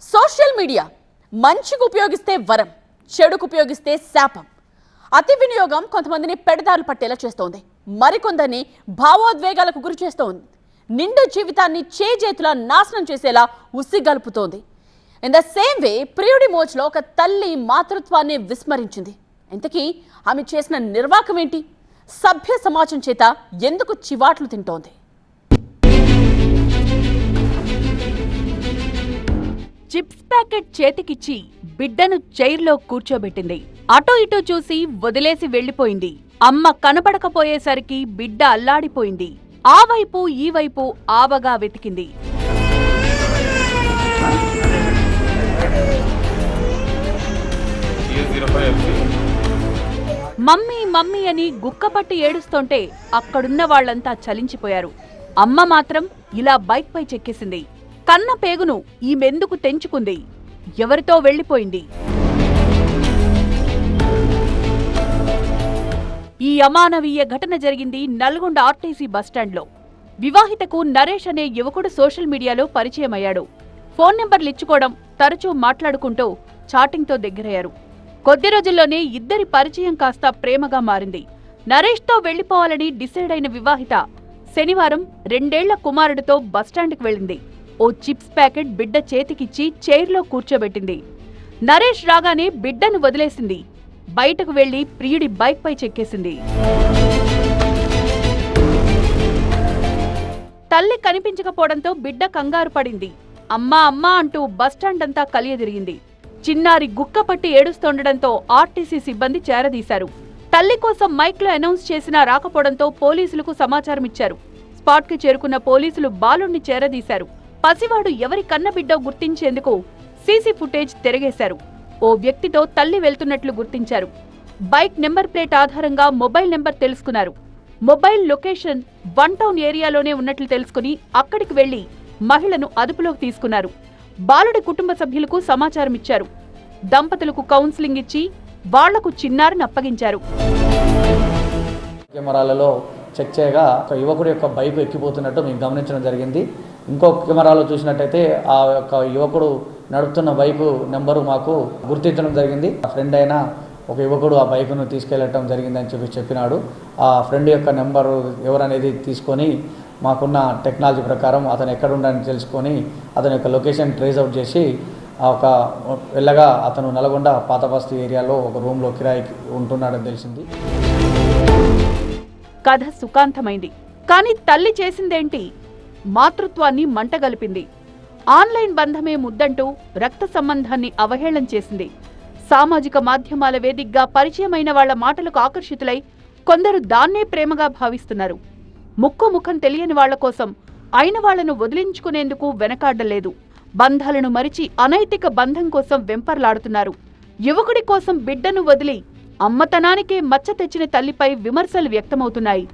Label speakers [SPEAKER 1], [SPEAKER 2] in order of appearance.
[SPEAKER 1] Social media మంచికి ఉపయోగిస్తే వరం, చెడుకు ఉపయోగిస్తే శాపం. అతి వినియోగం కొంతమందిని పెడదారులు పట్టేలా చేస్తోంది, మరికొందరిని భావోద్వేగాలకు గురి చేస్తోంది, నిండు జీవితాన్ని చేజేతులా నాశనం చేసేలా ఉసిగలుపుతోంది. ఇన్ ద సేమ్ వే ప్రియుడి మోజులో ఒక తల్లి మాతృత్వాన్ని విస్మరించింది. ఇంతకీ ఆమె చేసిన నిర్వాకం ఏంటి? సభ్య సమాజం చేత ఎందుకు చివాట్లు తింటోంది?
[SPEAKER 2] చిప్స్ ప్యాకెట్ చేతికిచ్చి బిడ్డను చైర్లో కూర్చోబెట్టింది. అటూ ఇటూ చూసి వదిలేసి వెళ్లిపోయింది. అమ్మ కనపడకపోయేసరికి బిడ్డ అల్లాడిపోయింది. ఆ వైపు ఈ వైపు ఆవగా వెతికింది. మమ్మీ మమ్మీ అని గుక్కపట్టి ఏడుస్తుంటే అక్కడున్న వాళ్లంతా చలించిపోయారు. అమ్మ మాత్రం ఇలా బైక్ పై చెక్కేసింది. కన్న పేగును ఈమెందుకు తెంచుకుంది? ఎవరితో వెళ్లిపోయింది? ఈ అమానవీయ ఘటన జరిగింది నల్గొండ ఆర్టీసీ బస్టాండ్లో. వివాహితకు నరేష్ అనే యువకుడు సోషల్ మీడియాలో పరిచయమయ్యాడు. ఫోన్ నెంబర్లు ఇచ్చుకోవడం, తరచూ మాట్లాడుకుంటూ చాటింగ్తో దగ్గరయ్యారు. కొద్ది రోజుల్లోనే ఇద్దరి పరిచయం కాస్త ప్రేమగా మారింది. నరేష్తో వెళ్లిపోవాలని డిసైడ్ అయిన వివాహిత శనివారం 2 ఏళ్ల కుమారుడితో బస్టాండ్కి వెళ్ళింది. ఓ చిప్స్ ప్యాకెట్ బిడ్డ చేతికిచ్చి చైర్లో కూర్చోబెట్టింది. నరేష్ రాగానే బిడ్డను వదిలేసింది. బయటకు వెళ్లి ప్రియుడి బైక్ పై చెక్కేసింది. తల్లి కనిపించకపోవడంతో బిడ్డ కంగారు పడింది. అమ్మా అమ్మా అంటూ బస్టాండ్ అంతా కలియదిరిగింది. చిన్నారి గుక్కపట్టి ఏడుస్తుండటంతో ఆర్టీసీ సిబ్బంది చేరదీశారు. తల్లి కోసం మైక్లో అనౌన్స్ చేసినా రాకపోవడంతో పోలీసులకు సమాచారం ఇచ్చారు. స్పాట్కి చేరుకున్న పోలీసులు బాలుణ్ణి చేరదీశారు. పసివాడు ఎవరి కన్నబిడ్డో గుర్తించేందుకు సీసీ ఫుటేజ్ తిరగేశారు. ఓ వ్యక్తితో తల్లి వెళ్తున్నట్లు గుర్తించారు. బైక్ నెంబర్ ప్లేట్ ఆధారంగా మొబైల్ నెంబర్ తెలుసుకున్నారు. మొబైల్ లొకేషన్ 1 టౌన్ ఏరియాలోనే ఉన్నట్లు తెలుసుకుని అక్కడికి వెళ్లి మహిళను అదుపులోకి తీసుకున్నారు. బాలుడి కుటుంబ సభ్యులకు సమాచారం ఇచ్చారు. దంపతులకు కౌన్సిలింగ్ ఇచ్చి వాళ్లకు చిన్నారిని అప్పగించారు.
[SPEAKER 3] కెమెరాలలో చెక్ చేయగా ఒక యువకుడి యొక్క బైక్ ఎక్కిపోతున్నట్టు మేము గమనించడం జరిగింది. ఇంకో కెమెరాలో చూసినట్టయితే ఆ యొక్క యువకుడు నడుపుతున్న బైకు నెంబరు మాకు గుర్తించడం జరిగింది. ఆ ఫ్రెండ్ అయిన ఒక యువకుడు ఆ బైకును తీసుకెళ్లటం జరిగిందని చెప్పినాడు. ఆ ఫ్రెండ్ యొక్క నెంబరు ఎవరనేది తీసుకొని మాకున్న టెక్నాలజీ ప్రకారం అతను ఎక్కడుండని తెలుసుకొని అతని యొక్క లొకేషన్ ట్రేస్ అవుట్ చేసి ఒక వెళ్ళగా అతను నల్గొండ పాతబస్తీ ఏరియాలో ఒక రూమ్లో కిరాయికి ఉంటున్నాడని తెలిసింది.
[SPEAKER 2] కథ సుఖాంతమైంది. కానీ తల్లి చేసిందేంటి? మాతృత్వాన్ని మంటగలిపింది. ఆన్లైన్ బంధమే ముద్దంటూ రక్త సంబంధాన్ని అవహేళన చేసింది. సామాజిక మాధ్యమాల వేదికగా పరిచయమైన వాళ్ల మాటలకు ఆకర్షితులై కొందరు దాన్నే ప్రేమగా భావిస్తున్నారు. ముక్కు ముఖం తెలియని వాళ్ల కోసం అయిన వాళ్లను వదిలించుకునేందుకు వెనకాడలేదు. బంధాలను మరిచి అనైతిక బంధం కోసం వెంపర్లాడుతున్నారు. యువకుడి కోసం బిడ్డను వదిలి అమ్మతనానికే మచ్చ తెచ్చిన తల్లిపై విమర్శలు వ్యక్తమవుతున్నాయి.